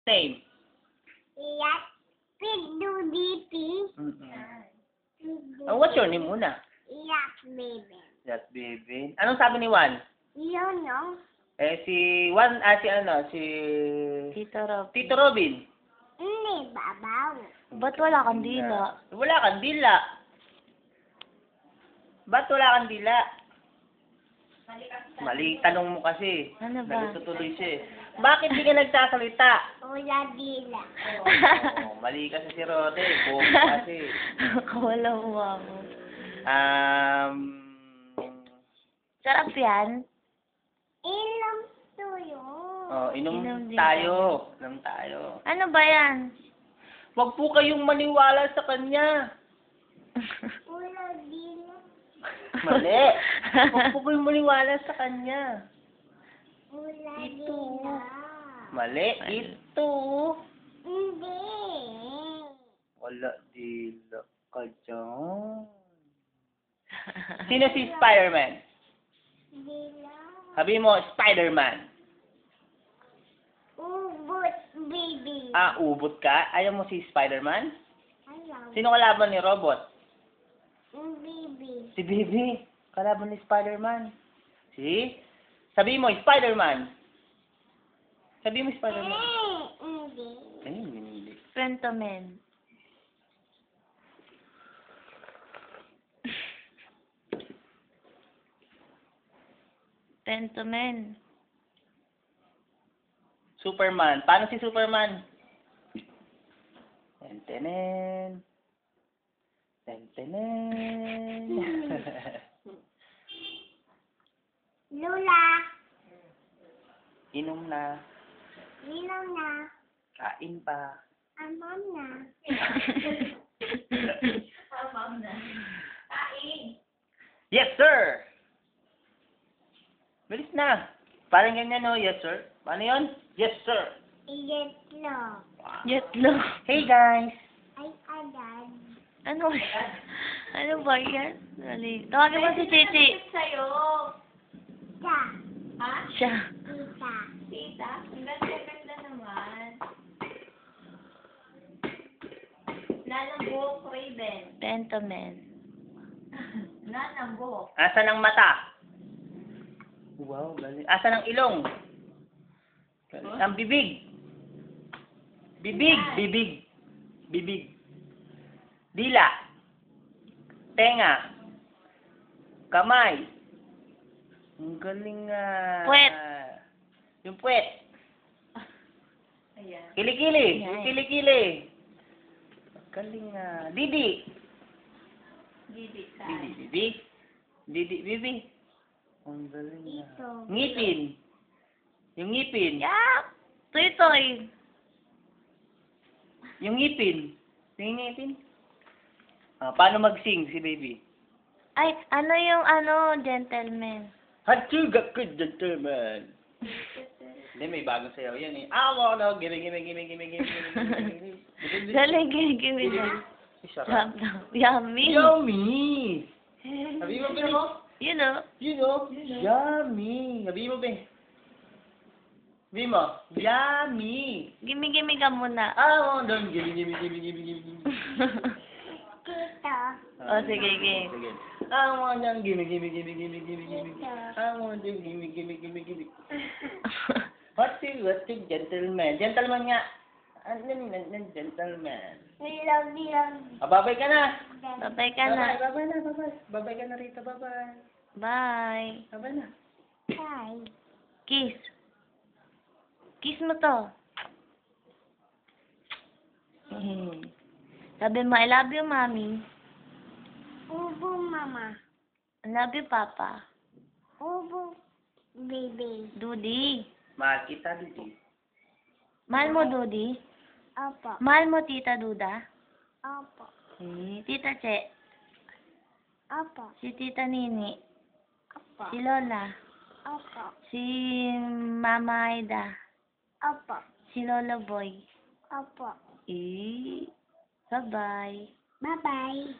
name? Yes. P-do-D-P. Oh, what's your name muna? Yes, baby. Yes, baby. Anong sabi ni Juan? You know. Si Juan, si Tito Rob. Tito Robin. Hindi, babaw. Ba't wala kang dila? Wala kang dila. Ba't wala kang dila? Mali, tanong mo kasi. Ano ba? Nagtutuloy siya eh. Bakit di ka nagsasalita? Wala dila. Oh, mali kasi si Rote. Bobo kasi. Wala mo. Um, Sarap yan. Inom tuyo. inom Inom din tayo. Inom tayo. Ano ba yan? Huwag po kayong maniwala sa kanya. Wala dila. Mali. Huwag po kayong maniwala sa kanya. Wala Ito. dila. Mali. Ito. Hindi. Wala dila ka dyan. Sino si Spider-Man? Dila. Sabi mo, Spider-Man. Ubot, baby. Ubot ka? Ayaw mo si Spider-Man? Alam. Sino kalaban ni Robot? Baby. Si Bibi. Kalaban ni Spider-Man. See? Sabi mo, Spider-Man. Sabi mo, Spider-Man. Hindi. Hindi. Pentomen. Pentomen. Superman. Paano si Superman? Tentenen. Tentenen. Lula. Inom na. Ilaw na. Kain pa. Amam na. Yes, sir! Bilis na. Parang ganyan, no? Yes, sir. Paano yun? Yes, sir. Ijetlo. Yetlo. Hey, guys. Ay, agad. Ano? Ano ba yan? Dali. Tawagin mo si Chichi. Sa. Siya. Tita. Tita, ang ganda-ganda naman. Nanang buhok, Raven. Pentomen. Nanang buhok. Asa ng mata? Wow, galing. Asa ng ilong? Ang bibig. Bibig, bibig. Bibig. Dila. Tenga. Kamay. Ang galing nga. Puwet. Yung puwet. Ayan. Kilikili. Yan. Yung kilikili. Ang galing nga. Didi. Didi sa. Didi, bibi. Didi, bibi. Ang galing nga. Ito. Ngipin. Yung ngipin. Yak! Toy-toy. Yung ngipin. Yung ngipin. Paano mag-sing si baby? Ay, ano yung gentleman? Hatsuga ka, gentleman. Hindi, may bagong sayaw yan eh. No, gimme, gimme, gimme, gimme, gimme, gimme, gimme. Dali, gigi na. Sarap. Yummy. Yummy! Sabi mo, Be. You know. You know, yummy. Sabi mo, Be. Sabi mo, yummy. Gimme ka muna. Don't gimme, gimme, gimme, gimme, gimme. Tito. Oh, sige, game. Sige. I want them, gimme, gimme, gimme, gimme, gimme, gimme. I want them, gimme, gimme, gimme, gimme. What's the gentleman? Gentleman nga. Gentleman. Love you. Babay ka na. Babay ka na. Babay na, babay. Babay ka na rito, babay. Bye. Babay na. Bye. Kiss. Kiss mo to. Sabi mo, I love you, Mommy. Ubo, mama. I love you, Papa. Ubo, baby. Dudi. Mahal kita, Didi. Mahal mo, Dudi? Opo. Mahal mo, Tita Duda? Opo. Tita Che. Opo. Si Tita Nini. Opo. Si Lola. Opo. Si Mama Aida. Opo. Si Lolo Boy. Opo. Bye-bye. Bye-bye.